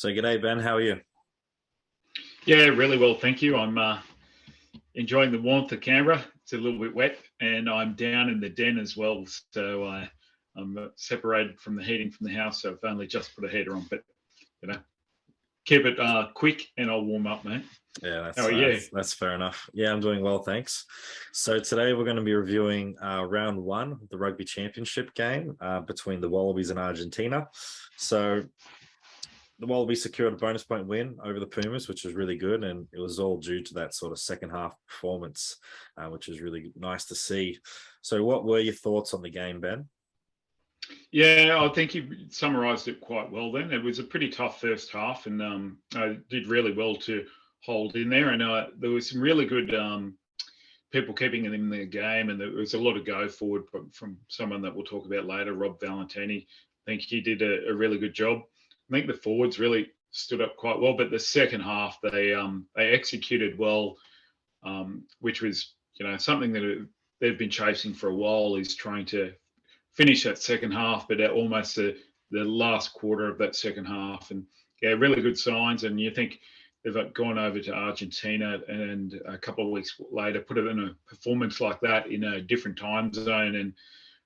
So g'day Ben, how are you? Yeah, really well, thank you. I'm enjoying the warmth of Canberra. It's a little bit wet, and I'm down in the den as well. So I'm separated from the heating from the house. So I've only just put a heater on, but you know, keep it quick, and I'll warm up, mate. Yeah, How are you? that's fair enough. Yeah, I'm doing well, thanks. So today we're going to be reviewing round one of the Rugby Championship game between the Wallabies and Argentina. So the Wallabies secured a bonus point win over the Pumas, which was really good, and it was all due to that sort of second half performance, which is really nice to see. So what were your thoughts on the game, Ben? Yeah, I think you summarised it quite well. Then it was a pretty tough first half, and I did really well to hold in there. And there was some really good people keeping them in the game, and there was a lot of go forward from someone that we'll talk about later, Rob Valentini. I think he did a really good job. I think the forwards really stood up quite well, but the second half they executed well, which was something that they've been chasing for a while, is trying to finish that second half, but at almost the last quarter of that second half, and yeah, really good signs. And you think they've gone over to Argentina, and a couple of weeks later put it in a performance like that in a different time zone,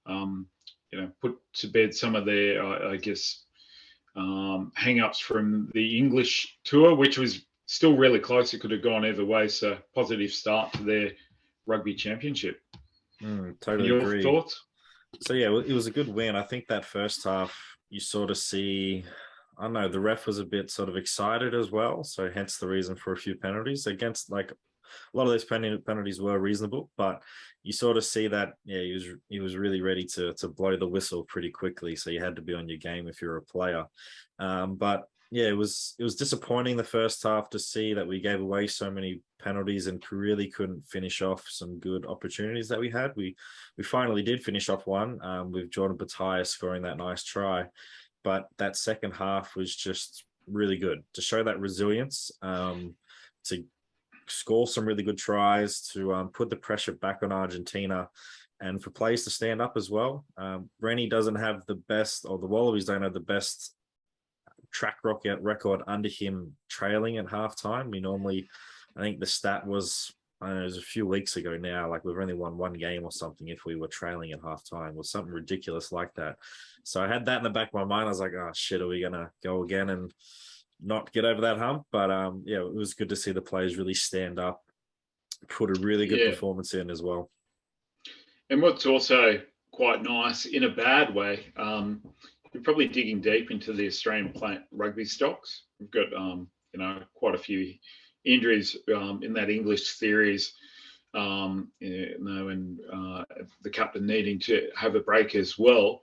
and put to bed some of their, I guess, hang-ups from the English tour, which was still really close. It could have gone either way. So positive start to their Rugby Championship. Totally Your agree. thoughts? So yeah, it was a good win. I think that first half you sort of see, I don't know, the ref was a bit sort of excited as well. So hence the reason for a few penalties against, like, a lot of those penalties were reasonable, but you sort of see that, yeah, he was really ready to blow the whistle pretty quickly. So you had to be on your game if you're a player. But yeah, it was disappointing the first half to see that we gave away so many penalties and really couldn't finish off some good opportunities that we had. We finally did finish off one with Jordan Bataille scoring that nice try, but that second half was just really good to show that resilience, to score some really good tries, to put the pressure back on Argentina, and for players to stand up as well. Rennie doesn't have the best, or the Wallabies don't have the best track record under him trailing at halftime. We normally, I think the stat was, I don't know, it was a few weeks ago now, like we've only won one game or something if we were trailing at halftime, or something ridiculous like that. So I had that in the back of my mind. I was like, oh shit, are we gonna go again and not get over that hump? But yeah, it was good to see the players really stand up, put a really good performance in as well. And what's also quite nice in a bad way, you're probably digging deep into the Australian rugby stocks. We've got quite a few injuries in that English series, and the captain needing to have a break as well.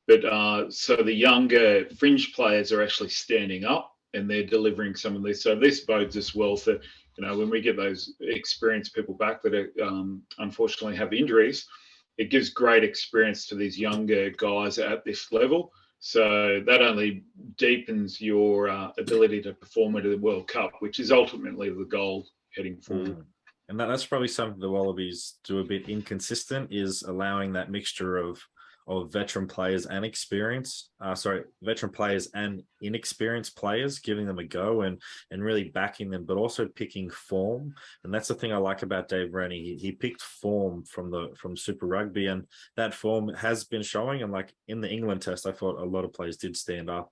But so the younger fringe players are actually standing up, and they're delivering some of this. So this bodes as well for, when we get those experienced people back that are, unfortunately have injuries, it gives great experience to these younger guys at this level. So that only deepens your ability to perform at the World Cup, which is ultimately the goal heading forward. And that's probably something the Wallabies do a bit inconsistent, is allowing that mixture of veteran players and veteran players and inexperienced players, giving them a go and really backing them, but also picking form. And that's the thing I like about Dave Rennie. He picked form from Super Rugby, and that form has been showing. And like in the England test, I thought a lot of players did stand up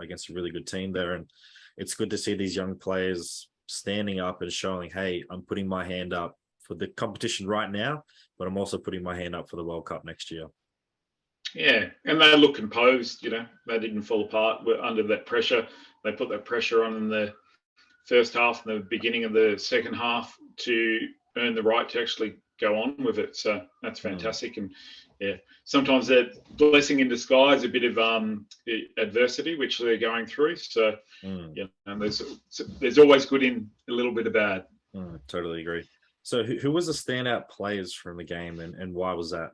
against a really good team there. And it's good to see these young players standing up and showing, hey, I'm putting my hand up for the competition right now, but I'm also putting my hand up for the World Cup next year. Yeah, and they look composed. They didn't fall apart under that pressure. They put that pressure on in the first half and the beginning of the second half to earn the right to actually go on with it. So that's fantastic. And yeah, sometimes that blessing in disguise, a bit of adversity which they're going through. So yeah, and there's always good in a little bit of bad. Totally agree. So who was the standout players from the game, and why was that?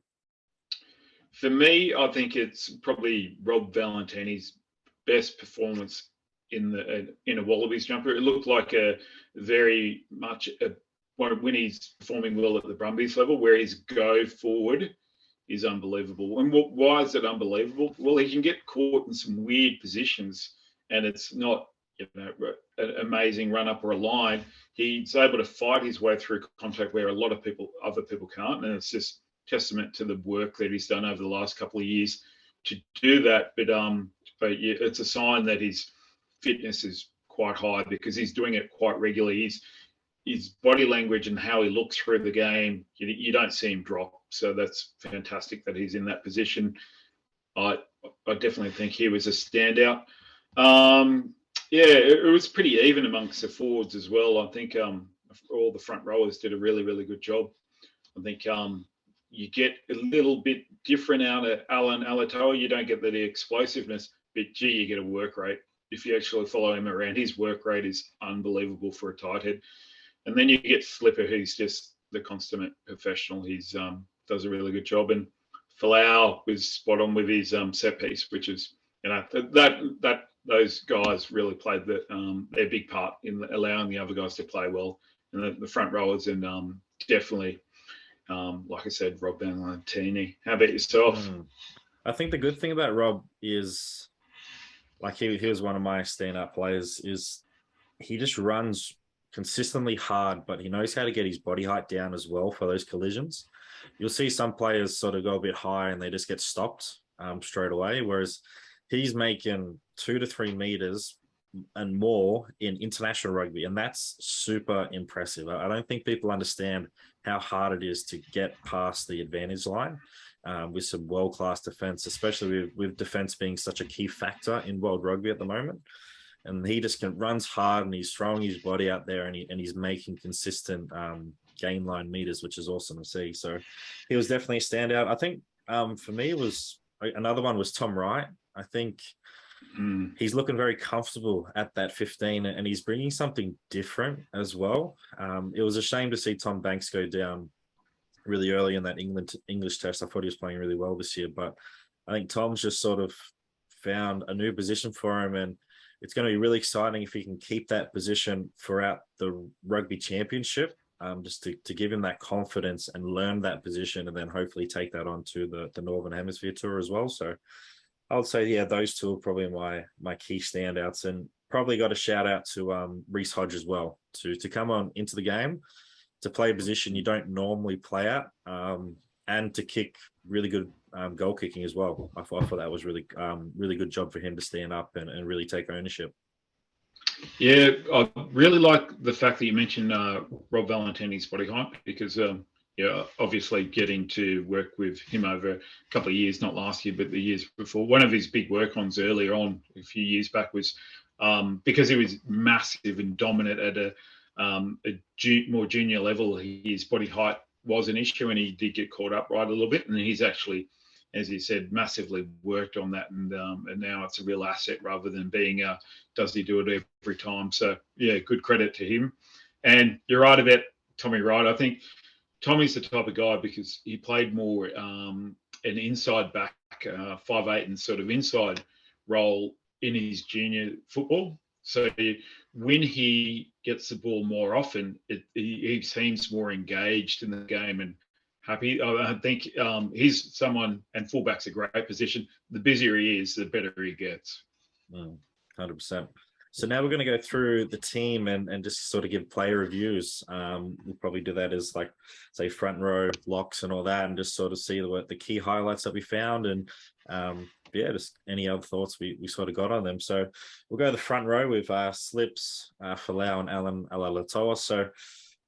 For me, I think it's probably Rob Valentini's best performance in a Wallabies jumper. It looked like a very much when he's performing well at the Brumbies level, where his go forward is unbelievable. And why is it unbelievable? Well, he can get caught in some weird positions, and it's not an amazing run up or a line, he's able to fight his way through contact where a lot of other people can't. And it's just testament to the work that he's done over the last couple of years to do that. But yeah, it's a sign that his fitness is quite high because he's doing it quite regularly. His body language and how he looks through the game, you don't see him drop. So that's fantastic that he's in that position. I definitely think he was a standout. Yeah, it was pretty even amongst the forwards as well. I think all the front rowers did a really, really good job. I think you get a little bit different out of Alan Alatoa. You don't get the explosiveness, but gee, you get a work rate. If you actually follow him around, his work rate is unbelievable for a tight head. And then you get Flipper, who's just the consummate professional. He's does a really good job. And Falau was spot on with his set piece, which is, that those guys really played their big part in allowing the other guys to play well, and the front rowers, and definitely, like I said, Rob Valentini. How about yourself? I think the good thing about Rob is, like, he was one of my standout players. Is he just runs consistently hard, but he knows how to get his body height down as well for those collisions. You'll see some players sort of go a bit high and they just get stopped straight away, whereas he's making 2 to 3 meters and more in international rugby, and that's super impressive. I don't think people understand how hard it is to get past the advantage line with some world-class defense, especially with defense being such a key factor in world rugby at the moment. And he just runs hard, and he's throwing his body out there, and he's making consistent game line meters, which is awesome to see. So he was definitely a standout. I think for me, it was another one was Tom Wright. I think he's looking very comfortable at that 15, and he's bringing something different as well. It was a shame to see Tom Banks go down really early in that English test. I thought he was playing really well this year, but I think Tom's just sort of found a new position for him, and it's going to be really exciting if he can keep that position throughout the Rugby Championship, just to give him that confidence and learn that position, and then hopefully take that on to the Northern Hemisphere tour as well. So I would say, yeah, those two are probably my key standouts, and probably got a shout out to Reece Hodge as well, to come on into the game, to play a position you don't normally play at, and to kick really good goal kicking as well. I thought that was really good job for him to stand up and really take ownership. Yeah, I really like the fact that you mentioned Rob Valentini's body height, because obviously getting to work with him over a couple of years, not last year, but the years before. One of his big work-ons earlier on, a few years back, was because he was massive and dominant at a more junior level, his body height was an issue, and he did get caught up right a little bit. And he's actually, as he said, massively worked on that, and now it's a real asset rather than being does he do it every time. So yeah, good credit to him. And you're right about Tommy Wright. I think Tommy's the type of guy, because he played more an inside back, 5'8", and sort of inside role in his junior football. So when he gets the ball more often, he seems more engaged in the game and happy. I think he's someone, and fullback's a great position. The busier he is, the better he gets. 100%. So now we're going to go through the team and just sort of give player reviews. We'll probably do that as, like, say, front row locks and all that, and just sort of see the key highlights that we found, and just any other thoughts we sort of got on them. So we'll go the front row with Slips, Falau, and Alan Alatoa. So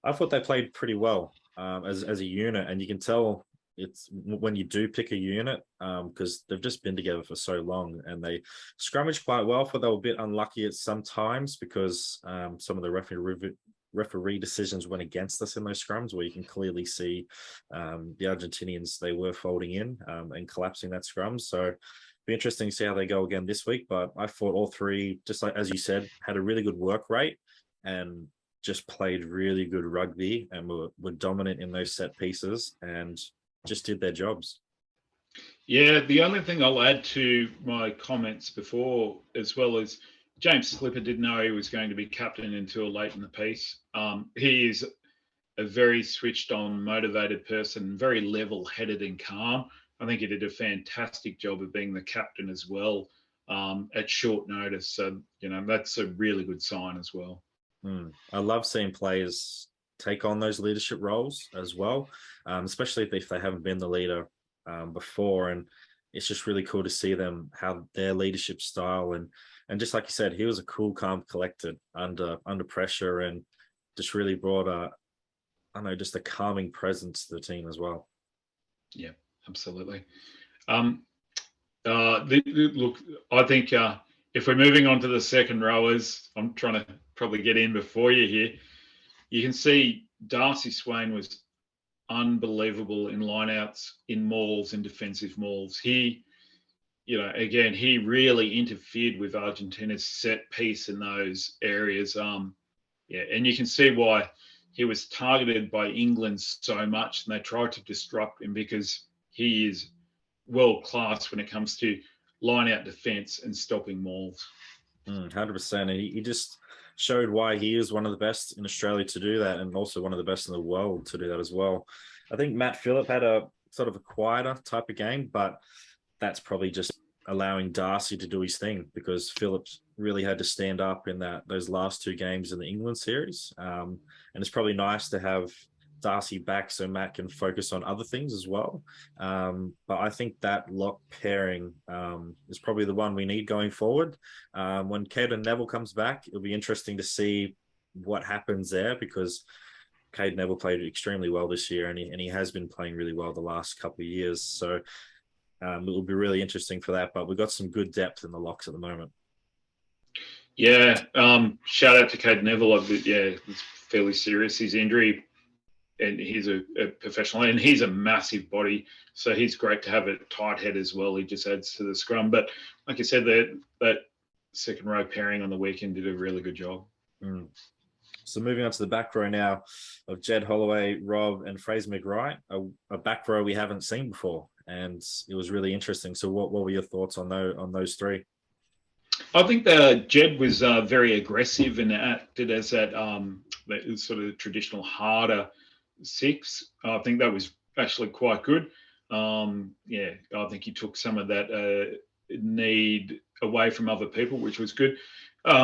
I thought they played pretty well as a unit, and you can tell it's when you do pick a unit, because they've just been together for so long, and they scrummaged quite well. For they were a bit unlucky at some times, because some of the referee decisions went against us in those scrums, where you can clearly see the Argentinians, they were folding in and collapsing that scrum. So it'll be interesting to see how they go again this week. But I thought all three, just like as you said, had a really good work rate and just played really good rugby, and were dominant in those set pieces and just did their jobs. Yeah, the only thing I'll add to my comments before, as well as James Slipper didn't know he was going to be captain until late in the piece. He is a very switched on, motivated person, very level-headed and calm. I think he did a fantastic job of being the captain as well. at short notice. So, that's a really good sign as well. I love seeing players take on those leadership roles as well, especially if they haven't been the leader before. And it's just really cool to see them, how their leadership style, and just like you said, he was a cool, calm, collected under pressure, and just really brought just a calming presence to the team as well. Yeah, absolutely. Look, I think if we're moving on to the second rowers, I'm trying to probably get in before you here. You can see Darcy Swain was unbelievable in lineouts, in mauls, in defensive mauls. He, again, he really interfered with Argentina's set piece in those areas. And you can see why he was targeted by England so much, and they tried to disrupt him because he is world class when it comes to line out defense and stopping mauls. 100%. He just showed why he is one of the best in Australia to do that, and also one of the best in the world to do that as well. I think Matt Phillip had a sort of a quieter type of game, but that's probably just allowing Darcy to do his thing, because Phillips really had to stand up in those last two games in the England series. And it's probably nice to have Darcy back so Matt can focus on other things as well. But I think that lock pairing is probably the one we need going forward. When Caden Neville comes back, it'll be interesting to see what happens there, because Caden Neville played extremely well this year, and he has been playing really well the last couple of years. So it will be really interesting for that. But we've got some good depth in the locks at the moment. Yeah, shout out to Caden Neville. Yeah, it's fairly serious, his injury. And he's a professional, and he's a massive body, so he's great to have a tight head as well. He just adds to the scrum. But like I said, that second row pairing on the weekend did a really good job. So moving on to the back row now of Jed Holloway, Rob, and Fraser McWright, a back row we haven't seen before, and it was really interesting. So what were your thoughts on those three? I think Jed was very aggressive and acted as that sort of traditional harder six. I think that was actually quite good. I think he took some of that need away from other people, which was good.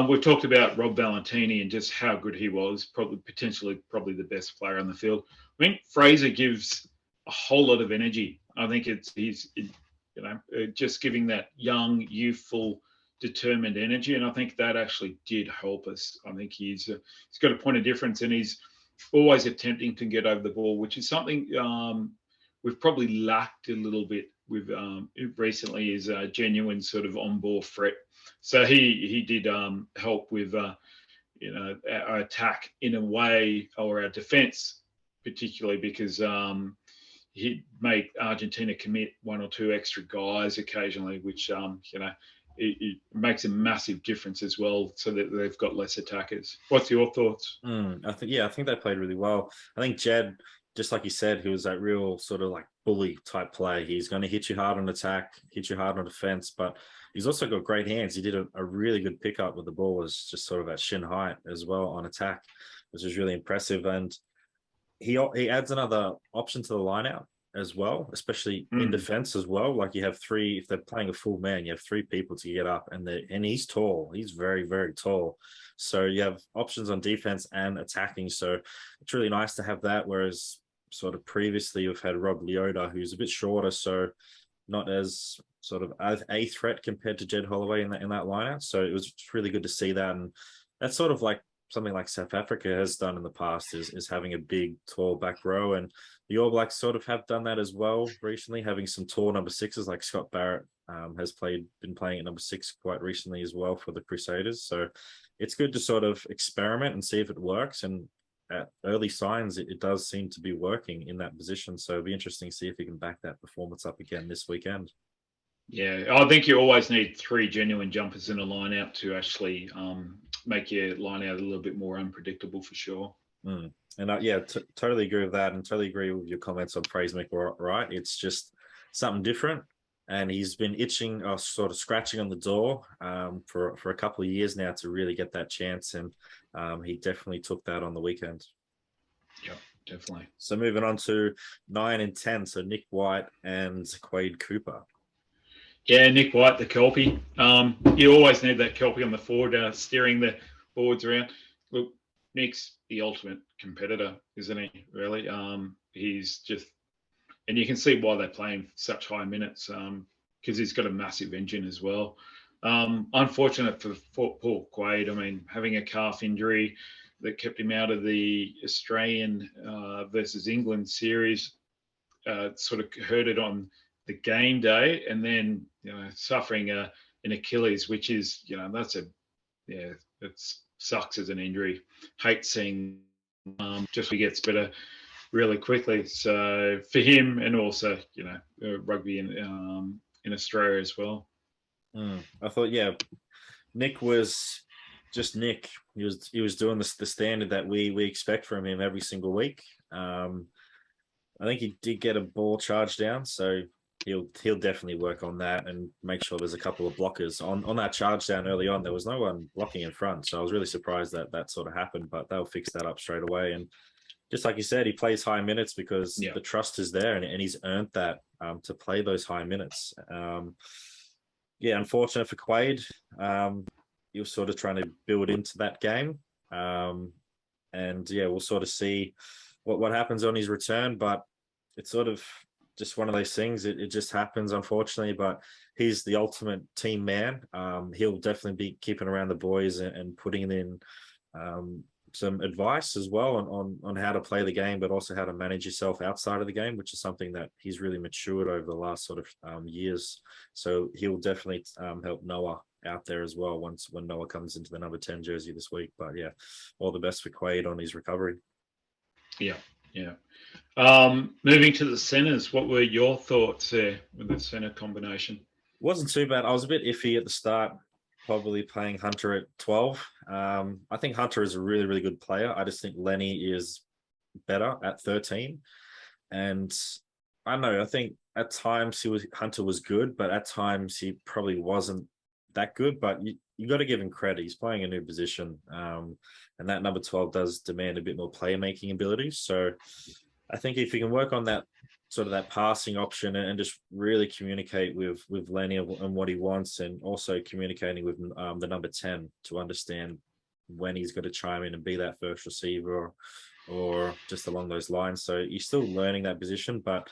We've talked about Rob Valentini and just how good he was, probably the best player on the field. I think Fraser gives a whole lot of energy. I think he's just giving that young, youthful, determined energy, and I think that actually did help us. I think he's got a point of difference, and he's always attempting to get over the ball, which is something we've probably lacked a little bit with recently, is a genuine sort of on-ball threat. So he did help with our attack in a way, or our defence particularly, because he made Argentina commit one or two extra guys occasionally, which it makes a massive difference as well, so that they've got less attackers. What's your thoughts? I think they played really well. I think Jed, just like you said, he was that real sort of like bully type play. He's going to hit you hard on attack, hit you hard on defense, but he's also got great hands. He did a really good pickup with the ball, was just sort of at shin height as well on attack, which is really impressive. And he adds another option to the lineout as well, especially in defense as well. Like you have three, if they're playing a full man, you have three people to get up, and he's tall. He's very, very tall. So you have options on defense and attacking. So it's really nice to have that. Whereas sort of previously we've had Rob Leota, who's a bit shorter, so not as sort of a threat compared to Jed Holloway in that lineout. So it was really good to see that. And that's sort of like something like South Africa has done in the past, is having a big, tall back row. And the All Blacks sort of have done that as well recently, having some tall number sixes, like Scott Barrett has been playing at number 6 quite recently as well for the Crusaders. So it's good to sort of experiment and see if it works. And at early signs, it does seem to be working in that position. So it'll be interesting to see if he can back that performance up again this weekend. Yeah, I think you always need 3 genuine jumpers in a line out to actually make your line out a little bit more unpredictable, for sure. And totally agree with that, and totally agree with your comments on Fraser McWright. It's just something different, and he's been itching or sort of scratching on the door for a couple of years now to really get that chance, and he definitely took that on the weekend. Yeah, definitely. So moving on to 9 and 10, so Nick White and Quade Cooper. Yeah, Nick White, the Kelpie. You always need that Kelpie on the forward, steering the forwards around. Look, Nick's the ultimate competitor, isn't he? Really, he's just, and you can see why they play him such high minutes, because he's got a massive engine as well. Unfortunate for Paul Quaid. I mean, having a calf injury that kept him out of the Australian versus England series, sort of hurt it on the game day, and then suffering an Achilles, which is that's it sucks as an injury. Hate seeing just he gets better really quickly. So for him, and also rugby in Australia as well. I thought, yeah, Nick was just Nick. He was doing the standard that we expect from him every single week. I think he did get a ball charge down, so he'll definitely work on that and make sure there's a couple of blockers on that charge down early on. There was no one blocking in front, so I was really surprised that sort of happened. But they'll fix that up straight away. And just like you said, he plays high minutes because the trust is there, and he's earned that to play those high minutes. Unfortunate for Quaid. He was sort of trying to build into that game. We'll sort of see what happens on his return, but it's sort of just one of those things. It just happens, unfortunately, but he's the ultimate team man. He'll definitely be keeping around the boys and putting in some advice as well on how to play the game, but also how to manage yourself outside of the game, which is something that he's really matured over the last sort of years. So he'll definitely help Noah out there as well when Noah comes into the number 10 jersey this week. But yeah, all the best for Quaid on his recovery. Yeah. Moving to the centers, what were your thoughts there with the center combination? Wasn't too bad. I was a bit iffy at the start, probably playing Hunter at 12. I think Hunter is a really, really good player. I just think Lenny is better at 13. And I don't know, I think at times Hunter was good, but at times he probably wasn't that good. But you got to give him credit. He's playing a new position. And that number 12 does demand a bit more playmaking ability. So I think if you can work on that sort of that passing option and just really communicate with Lenny and what he wants, and also communicating with the number 10 to understand when he's got to chime in and be that first receiver or just along those lines. So he's still learning that position, but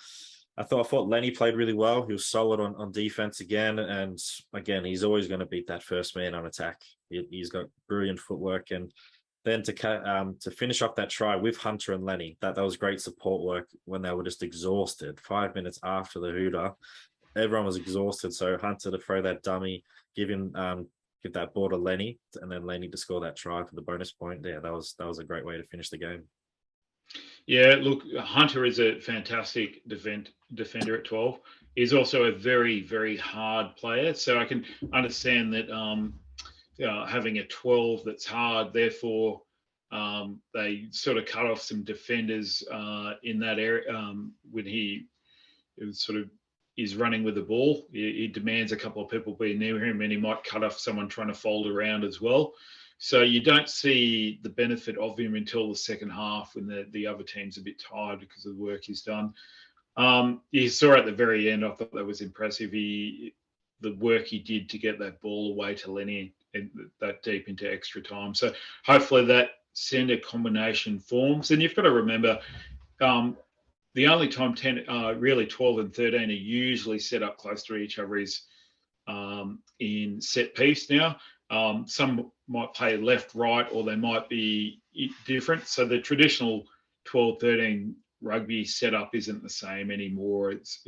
I thought Lenny played really well. He was solid on defense again. And again, he's always going to beat that first man on attack. He's got brilliant footwork. And then to finish off that try with Hunter and Lenny, that was great support work when they were just exhausted. 5 minutes after the hooter, everyone was exhausted. So Hunter to throw that dummy, give that ball to Lenny, and then Lenny to score that try for the bonus point. Yeah, that was a great way to finish the game. Yeah, look, Hunter is a fantastic defender at 12. He's also a very, very hard player. So I can understand that having a 12 that's hard, therefore they sort of cut off some defenders in that area when he sort of is running with the ball. He demands a couple of people be near him, and he might cut off someone trying to fold around as well. So you don't see the benefit of him until the second half when the other team's a bit tired because of the work he's done. You saw at the very end, I thought that was impressive. The work he did to get that ball away to Lenny and that deep into extra time. So hopefully that center combination forms. And you've got to remember, the only time 12 and 13 are usually set up close to each other is in set piece now. Some might play left, right, or they might be different. So the traditional 12-13 rugby setup isn't the same anymore. It's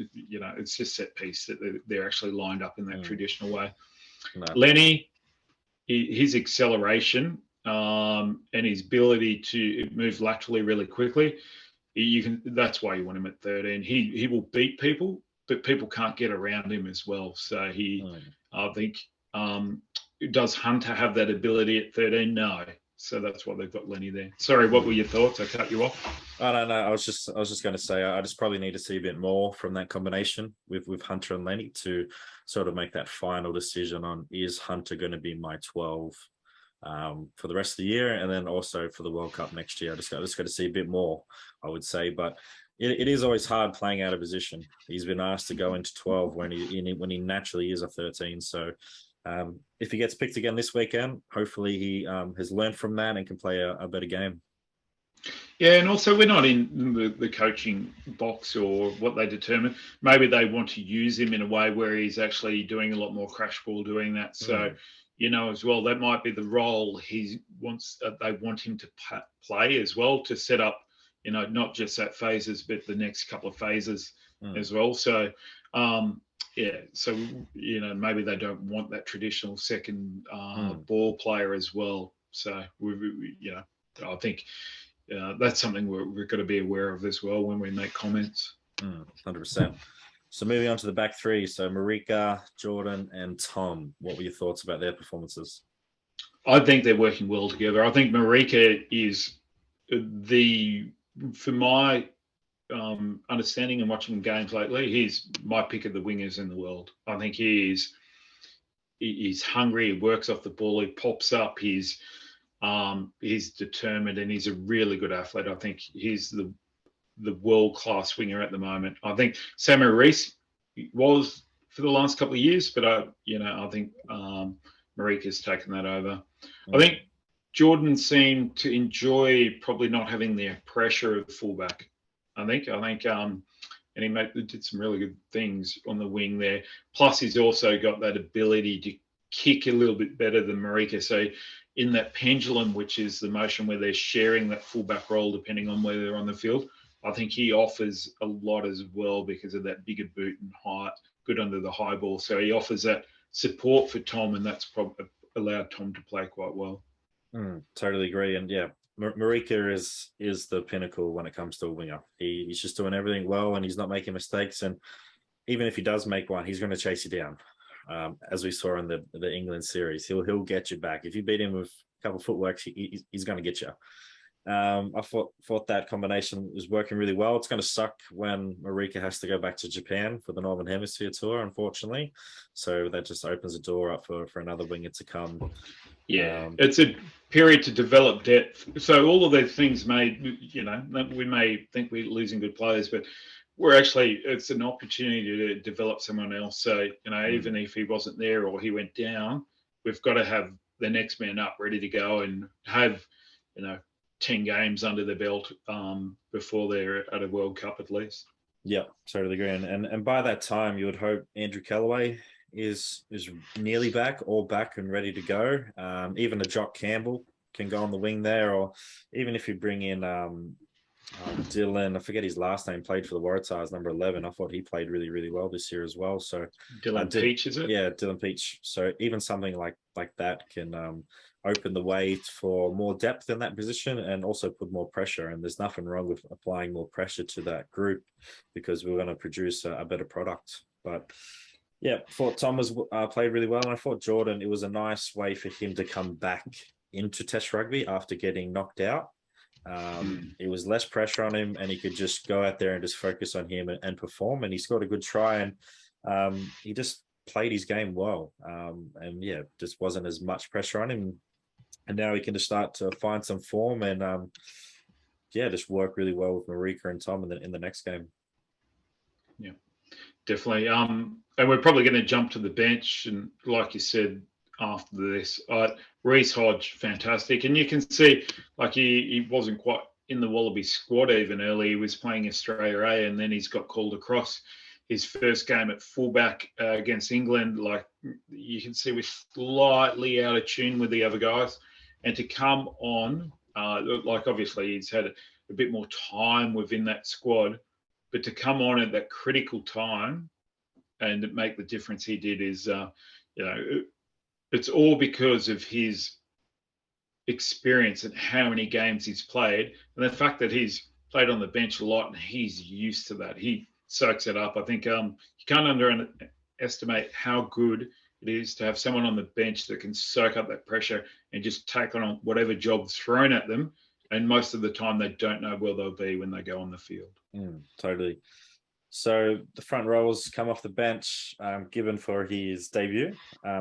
just set piece that they're actually lined up in that traditional way. No. Lenny, his acceleration and his ability to move laterally really quickly, that's why you want him at 13. He will beat people, but people can't get around him as well. So I think. Does Hunter have that ability at 13? No. So that's why they've got Lenny there. Sorry, what were your thoughts? I cut you off. I don't know. I was just going to say I just probably need to see a bit more from that combination with Hunter and Lenny to sort of make that final decision on, is Hunter going to be my 12 for the rest of the year, and then also for the World Cup next year. I just got to see a bit more, I would say. But it is always hard playing out of position. He's been asked to go into 12 when he naturally is a 13. So if he gets picked again this weekend, hopefully he has learned from that and can play a better game. Yeah, and also we're not in the coaching box or what they determine. Maybe they want to use him in a way where he's actually doing a lot more crash ball doing that. So, as well, that might be the role he wants. They want him to play as well, to set up, not just that phases, but the next couple of phases as well. So, so maybe they don't want that traditional second ball player as well. So I think that's something we've got to be aware of as well when we make comments. 100%. So moving on to the back three. So Marika, Jordan, and Tom. What were your thoughts about their performances? I think they're working well together. I think Marika is for my understanding and watching games lately, he's my pick of the wingers in the world. I think he's hungry. He works off the ball. He pops up. He's determined, and he's a really good athlete. I think he's the world-class winger at the moment. I think Samuel Reese was for the last couple of years, but I think Marika's taken that over. I think Jordan seemed to enjoy probably not having the pressure of the fullback. I think, and he did some really good things on the wing there. Plus, he's also got that ability to kick a little bit better than Marika. So in that pendulum, which is the motion where they're sharing that fullback role depending on where they're on the field, I think he offers a lot as well because of that bigger boot and height, good under the high ball. So he offers that support for Tom, and that's probably allowed Tom to play quite well. Totally agree. And yeah, Marika is the pinnacle when it comes to a winger. He's just doing everything well, and he's not making mistakes. And even if he does make one, he's going to chase you down. As we saw in the England series, he'll get you back. If you beat him with a couple of footworks, he's going to get you. I thought that combination was working really well. It's going to suck when Marika has to go back to Japan for the Northern Hemisphere tour, unfortunately. So that just opens the door up for another winger to come. Yeah, it's a period to develop depth. So all of those things we may think we're losing good players, but it's an opportunity to develop someone else. So, even if he wasn't there or he went down, we've got to have the next man up ready to go and have, 10 games under the belt before they're at a World Cup at least. Yeah, totally agree. And by that time, you would hope Andrew Kellaway is nearly back and ready to go. Even a Jock Campbell can go on the wing there, or even if you bring in Dylan, I forget his last name, played for the Waratahs, number 11. I thought he played really, really well this year as well. So Dylan Peach, is it? Yeah, Dylan Peach. So even something like that can open the way for more depth in that position and also put more pressure. And there's nothing wrong with applying more pressure to that group because we're going to produce a better product. But yeah, I thought Tom played really well. And I thought Jordan, it was a nice way for him to come back into Test rugby after getting knocked out. It was less pressure on him, and he could just go out there and just focus on him and perform. And he scored a good try, and he just played his game well. And yeah, just wasn't as much pressure on him. And now he can just start to find some form and just work really well with Marika and Tom in the next game. Yeah, definitely. And we're probably going to jump to the bench, and like you said, after this, Reece Hodge, fantastic. And you can see, like, he wasn't quite in the Wallabies squad even early. He was playing Australia A, and then he's got called across. His first game at fullback against England, like, you can see, was slightly out of tune with the other guys. And to come on, obviously he's had a bit more time within that squad, but to come on at that critical time and make the difference he did is, it's all because of his experience and how many games he's played, and the fact that he's played on the bench a lot and he's used to that. He soaks it up. I think you can't underestimate how good it is to have someone on the bench that can soak up that pressure and just take on whatever job's thrown at them. And most of the time, they don't know where they'll be when they go on the field. Totally. So the front rows come off the bench, given for his debut,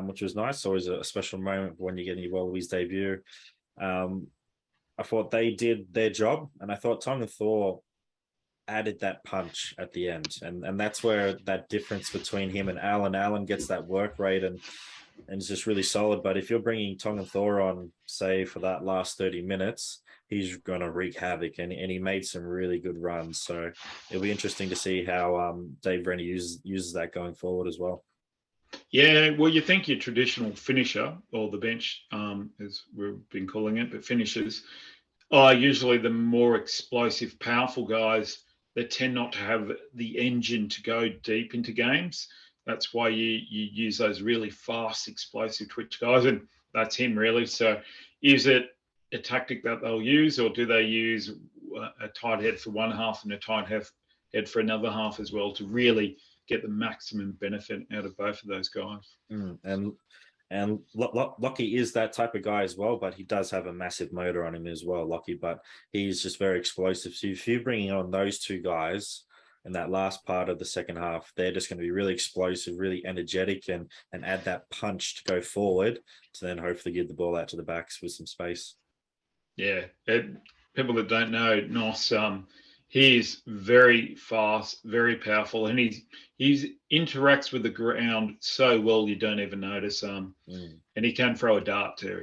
which was nice. Always a special moment when you get your Wallabies debut. I thought they did their job, and I thought Tom and Thor added that punch at the end, and that's where that difference between him and Allen gets that work rate and it's just really solid. But if you're bringing Tongan Thor on, say for that last 30 minutes, he's going to wreak havoc, and he made some really good runs. So it'll be interesting to see how Dave Brenner uses that going forward as well. Yeah, well, you think your traditional finisher, or the bench, as we've been calling it, but finishers are usually the more explosive, powerful guys that tend not to have the engine to go deep into games. That's why you use those really fast, explosive twitch guys, and that's him really. So, is it a tactic that they'll use, or do they use a tight head for one half and a tight head for another half as well to really get the maximum benefit out of both of those guys? And Lockie is that type of guy as well, but he does have a massive motor on him as well, Lockie. But he's just very explosive. So if you're bringing on those two guys in that last part of the second half, they're just going to be really explosive, really energetic, and add that punch to go forward to then hopefully give the ball out to the backs with some space. Yeah, people that don't know Nos, he's very fast, very powerful, and he interacts with the ground so well you don't even notice. And he can throw a dart too.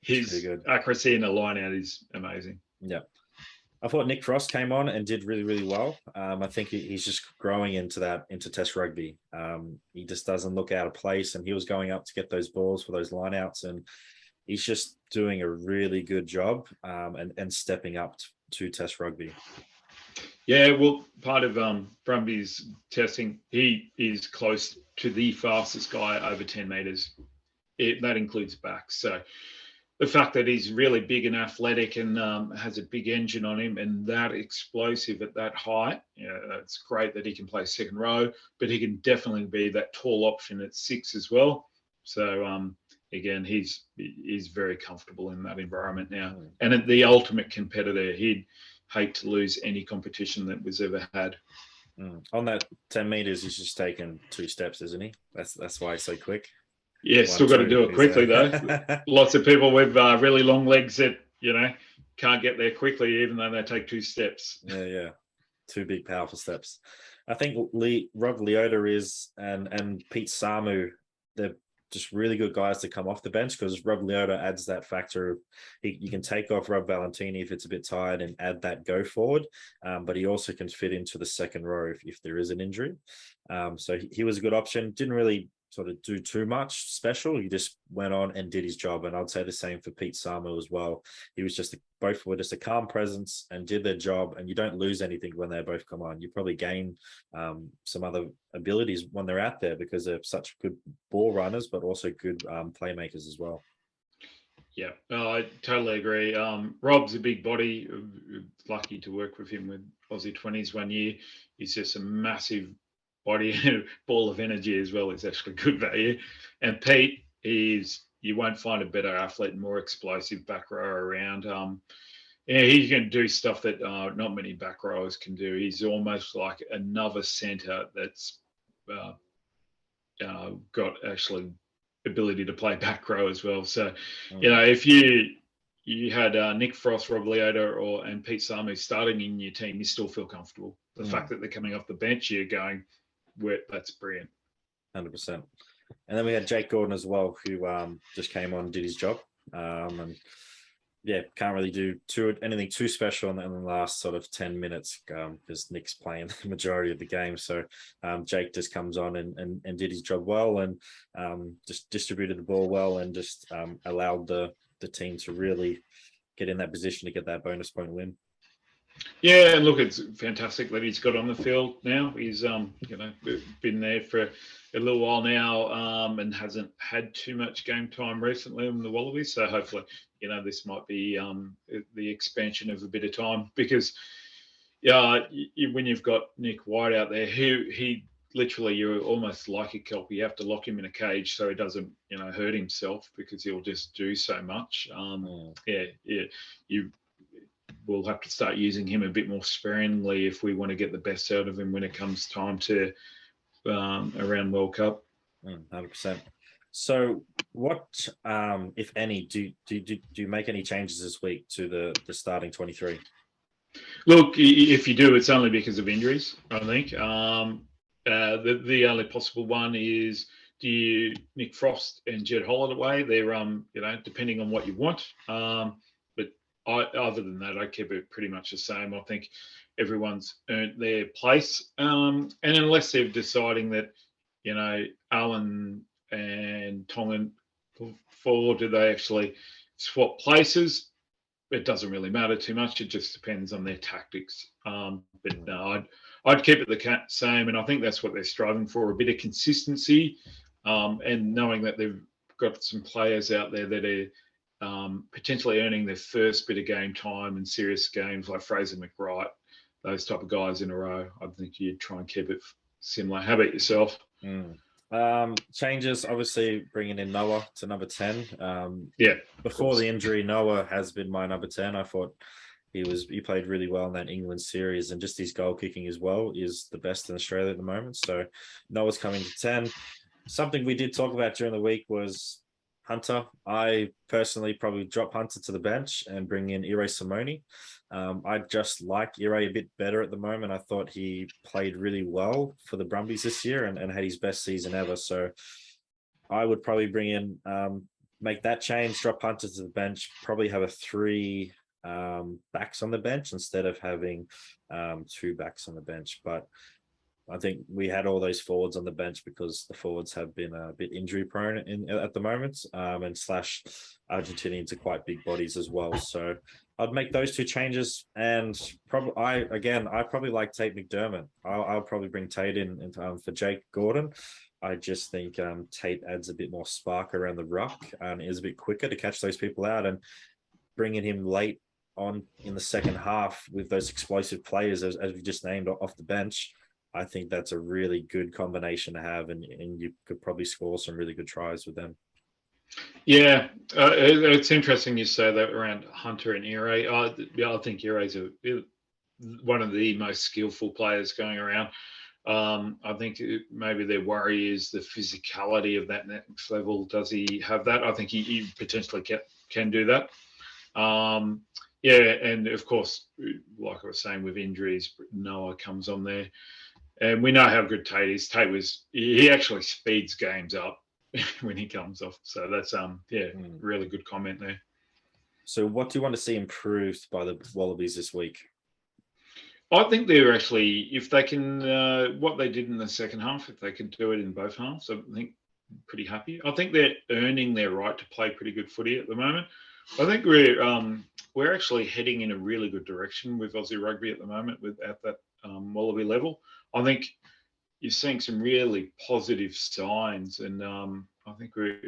His accuracy in the line out is amazing. Yeah. I thought Nick Frost came on and did really, really well. I think he's just growing into Test rugby. He just doesn't look out of place, and he was going up to get those balls for those lineouts, and he's just doing a really good job and stepping up to Test rugby. Yeah, well, part of Brumby's testing, he is close to the fastest guy over 10 metres. That includes backs. So the fact that he's really big and athletic and has a big engine on him and that explosive at that height, it's great that he can play second row, but he can definitely be that tall option at 6 as well. So again, he's very comfortable in that environment now. And the ultimate competitor, he'd hate to lose any competition that was ever had. On that 10 metres, he's just taken 2 steps, isn't he? That's why he's so quick. Yeah, still got to do it quickly though. Lots of people with really long legs that can't get there quickly, even though they take 2 steps. Yeah, 2 big powerful steps. I think Rob Leota is and Pete Samu, they're just really good guys to come off the bench, because Rob Leota adds that factor of you can take off Rob Valentini if it's a bit tired and add that go forward, but he also can fit into the second row if there is an injury. So he was a good option. Didn't really sort of do too much special. He just went on and did his job. And I'd say the same for Pete Samu as well. He was both were just a calm presence and did their job. And you don't lose anything when they both come on. You probably gain some other abilities when they're out there, because they're such good ball runners, but also good playmakers as well. Yeah, I totally agree. Rob's a big body. Lucky to work with him with Aussie 20s one year. He's just a massive body and ball of energy as well. It's actually good value. And Pete you won't find a better athlete, more explosive back row around. He can do stuff that not many back rowers can do. He's almost like another centre that's got actually ability to play back row as well. So, if you had Nick Frost, Rob Leota, and Pete Samu starting in your team, you still feel comfortable. The fact that they're coming off the bench, you're going, that's brilliant. 100%. And then we had Jake Gordon as well, who just came on, did his job, and can't really do anything too special in the last sort of 10 minutes because Nick's playing the majority of the game. So Jake just comes on and did his job well, and just distributed the ball well, and just allowed the team to really get in that position to get that bonus point win. Yeah, and look, it's fantastic that he's got on the field now. He's been there for a little while now, and hasn't had too much game time recently in the Wallabies. So hopefully, this might be the expansion of a bit of time, because when you've got Nick White out there, he literally, you're almost like a kelp. You have to lock him in a cage so he doesn't hurt himself, because he'll just do so much. We'll have to start using him a bit more sparingly if we want to get the best out of him when it comes time to around World Cup. 100%. So what, if any, do you make any changes this week to the starting 23? Look, if you do, it's only because of injuries, I think. The only possible one is, do you Nick Frost and Jed Holloway? They're depending on what you want. But other than that, I keep it pretty much the same. I think everyone's earned their place, and unless they're deciding that, Allen and Tongan for do they actually swap places? It doesn't really matter too much. It just depends on their tactics. But no, I'd keep it the same, and I think that's what they're striving for—a bit of consistency, and knowing that they've got some players out there that are potentially earning their first bit of game time in serious games, like Fraser McWright, those type of guys in a row. I think you'd try and keep it similar. How about yourself? Changes, obviously bringing in Noah to number 10. Yeah. Before the injury, Noah has been my number 10. I thought he played really well in that England series, and just his goal kicking as well is the best in Australia at the moment. So Noah's coming to 10. Something we did talk about during the week was Hunter. I personally probably drop Hunter to the bench and bring in Ire Simoni. I just like Ire a bit better at the moment. I thought he played really well for the Brumbies this year and had his best season ever. So I would probably bring in, make that change, drop Hunter to the bench, probably have a 3 backs on the bench instead of having 2 backs on the bench. But I think we had all those forwards on the bench because the forwards have been a bit injury prone at the moment, and slash Argentinians are quite big bodies as well. So I'd make those 2 changes, and I probably like Tate McDermott. I'll probably bring Tate in for Jake Gordon. I just think Tate adds a bit more spark around the ruck and is a bit quicker to catch those people out, and bringing him late on in the second half with those explosive players as we just named off the bench. I think that's a really good combination to have, and you could probably score some really good tries with them. Yeah, it's interesting you say that around Hunter and Ire. I think Ire's one of the most skillful players going around. I think maybe their worry is the physicality of that next level. Does he have that? I think he potentially can do that. And of course, like I was saying, with injuries, Noah comes on there. And we know how good Tate is. He actually speeds games up when he comes off. So that's really good comment there. So what do you want to see improved by the Wallabies this week? I think they're actually, if they can, what they did in the second half, if they can do it in both halves, I think pretty happy. I think they're earning their right to play pretty good footy at the moment. I think we're actually heading in a really good direction with Aussie rugby at the moment at that Wallaby level. I think you're seeing some really positive signs, and I think we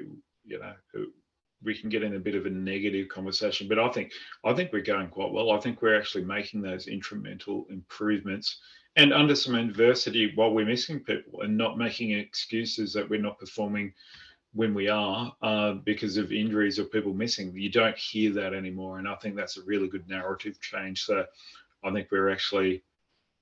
can get in a bit of a negative conversation, but I think we're going quite well. I think we're actually making those incremental improvements, and under some adversity while we're missing people, and not making excuses that we're not performing when we are because of injuries or people missing. You don't hear that anymore, and I think that's a really good narrative change. So I think we're actually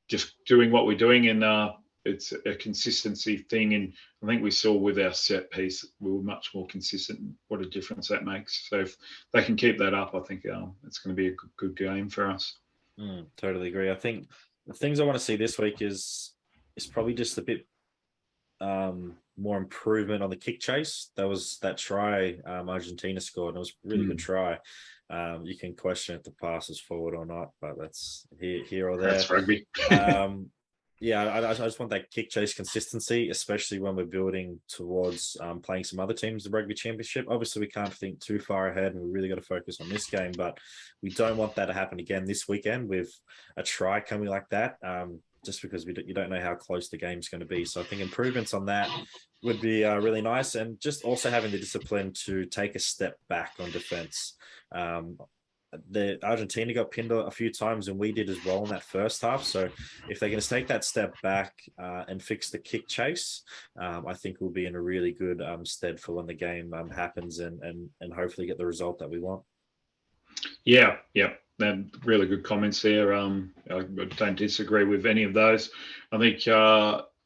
just doing what we're doing, and it's a consistency thing. And I think we saw with our set piece, we were much more consistent. What a difference that makes. So if they can keep that up, I think it's going to be a good game for us. Totally agree. I think the things I want to see this week is probably just a bit more improvement on the kick chase. That try Argentina scored, and it was a really good try. You can question if the pass is forward or not, but that's here or there. That's rugby. I just want that kick chase consistency, especially when we're building towards playing some other teams in the Rugby Championship. Obviously, we can't think too far ahead, and we really got to focus on this game, but we don't want that to happen again this weekend with a try coming like that, just because you don't know how close the game's going to be. So I think improvements on that would be really nice, and just also having the discipline to take a step back on defense. The Argentina got pinned a few times, and we did as well in that first half. So if they can take that step back and fix the kick chase, I think we'll be in a really good stead for when the game happens, and hopefully get the result that we want. Yeah. Really good comments there. I don't disagree with any of those. I think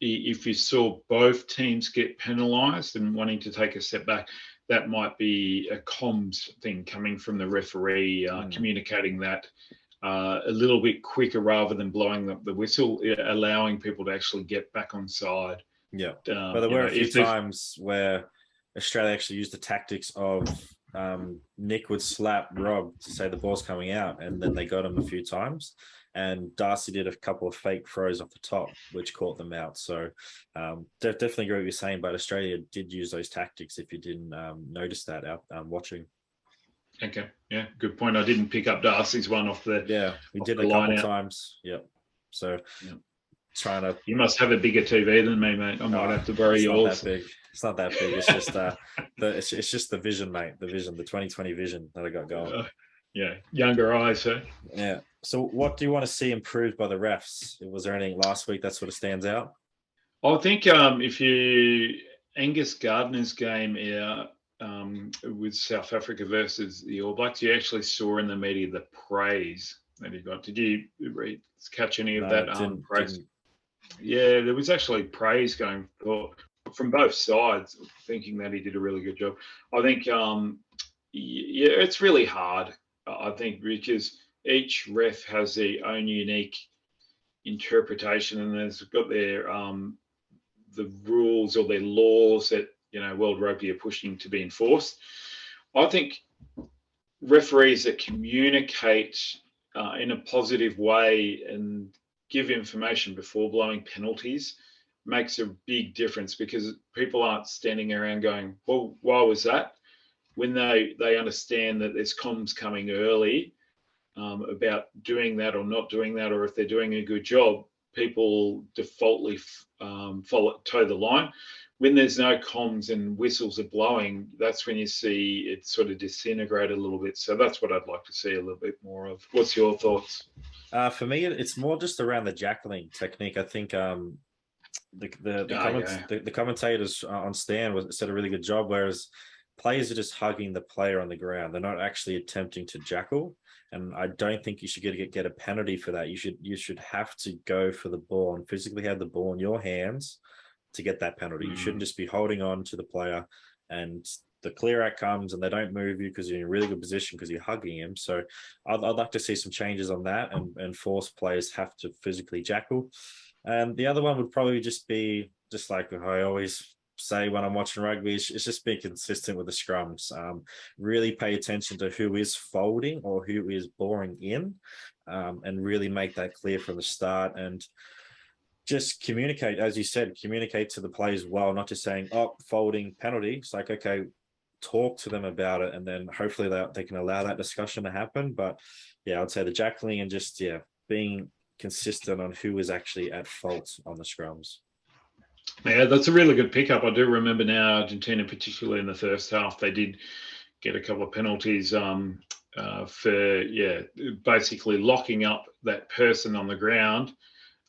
if you saw both teams get penalised and wanting to take a step back, that might be a comms thing coming from the referee, communicating that a little bit quicker rather than blowing the whistle, allowing people to actually get back on side. Yeah, but there were a few times where Australia actually used the tactics of Nick would slap Rob to say the ball's coming out, and then they got him a few times. And Darcy did a couple of fake throws off the top, which caught them out. So definitely agree with what you're saying, but Australia did use those tactics if you didn't notice that out watching. Okay, yeah, good point. I didn't pick up Darcy's one off the we did a couple times. Yep. So trying to. You must have a bigger TV than me, mate. I might have to borrow yours. It's not that big. It's just it's just the vision, mate. The vision, the 2020 vision that I got going. Yeah, younger eyes, huh? Yeah. So, what do you want to see improved by the refs? Was there anything last week that sort of stands out? I think if you Angus Gardner's game with South Africa versus the All Blacks, you actually saw in the media the praise that he got. Did you catch any of that praise? Didn't. Yeah, there was actually praise going from both sides, thinking that he did a really good job. I think, it's really hard. I think because each ref has their own unique interpretation, and they've got their the rules or their laws that World Rugby are pushing to be enforced. I think referees that communicate in a positive way and give information before blowing penalties makes a big difference, because people aren't standing around going, well, why was that? When they understand that there's comms coming early about doing that or not doing that, or if they're doing a good job, people defaultly toe the line. When there's no comms and whistles are blowing, that's when you see it sort of disintegrate a little bit. So that's what I'd like to see a little bit more of. What's your thoughts? For me, it's more just around the jackling technique. I think the commentators on Stan said a really good job, whereas players are just hugging the player on the ground. They're not actually attempting to jackal. And I don't think you should get a penalty for that. You should have to go for the ball and physically have the ball in your hands to get that penalty. You shouldn't just be holding on to the player and the clear out comes and they don't move you because you're in a really good position because you're hugging him. So I'd like to see some changes on that and force players have to physically jackal. And the other one would probably just be, just like I always say when I'm watching rugby, it's just being consistent with the scrums. Really pay attention to who is folding or who is boring in, and really make that clear from the start. And just communicate, as you said, communicate to the players well, not just saying, oh, folding penalty. It's like, okay, talk to them about it, and then hopefully they can allow that discussion to happen. But yeah, I'd say the jackling and just being consistent on who is actually at fault on the scrums. Yeah, that's a really good pickup. I do remember now Argentina, particularly in the first half, they did get a couple of penalties for basically locking up that person on the ground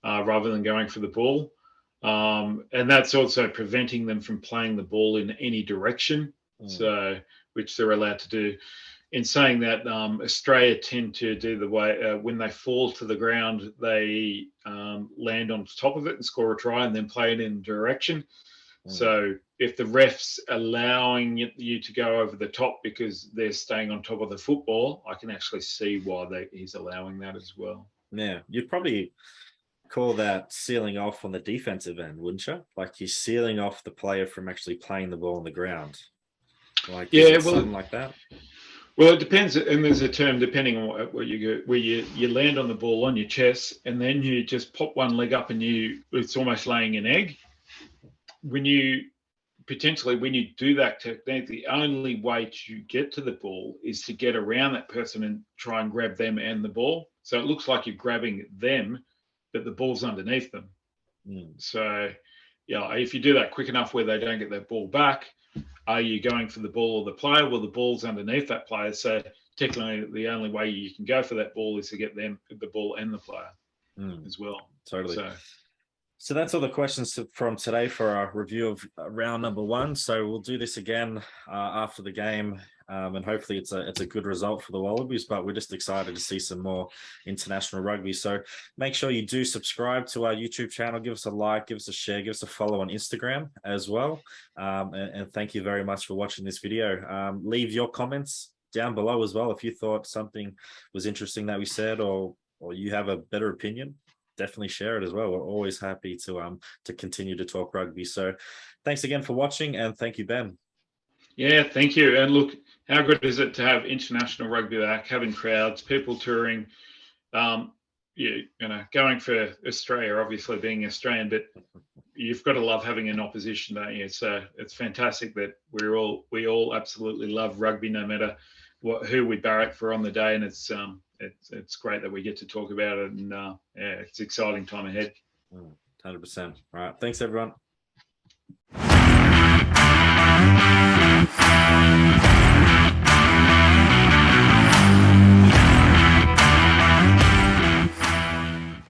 rather than going for the ball. And that's also preventing them from playing the ball in any direction, so which they're allowed to do. In saying that, Australia tend to do the way when they fall to the ground, they land on top of it and score a try and then play it in direction. So if the ref's allowing you to go over the top because they're staying on top of the football, I can actually see why he's allowing that as well. Yeah, you'd probably call that sealing off on the defensive end, wouldn't you? Like you're sealing off the player from actually playing the ball on the ground. Like something like that. Well, it depends, and there's a term depending on what you go, where you land on the ball on your chest, and then you just pop one leg up, and it's almost laying an egg. When you do that technique, the only way to get to the ball is to get around that person and try and grab them and the ball. So it looks like you're grabbing them, but the ball's underneath them. So, if you do that quick enough where they don't get that ball back, are you going for the ball or the player? Well, the ball's underneath that player. So technically, the only way you can go for that ball is to get them the ball and the player as well. Totally. So that's all the questions from today for our review of round number 1. So we'll do this again after the game, and hopefully it's a good result for the Wallabies. But we're just excited to see some more international rugby. So make sure you do subscribe to our YouTube channel. Give us a like, give us a share, give us a follow on Instagram as well. And thank you very much for watching this video. Leave your comments down below as well. If you thought something was interesting that we said, or you have a better opinion, definitely share it as well. We're always happy to continue to talk rugby. So thanks again for watching, and thank you, Ben. Yeah, thank you. And look, how good is it to have international rugby back, having crowds, people touring, going for Australia, obviously being Australian, but you've got to love having an opposition, don't you? So it's fantastic that we all absolutely love rugby, no matter who we barrack for on the day, and it's great that we get to talk about it, and it's exciting time ahead. 100%. All right, thanks everyone.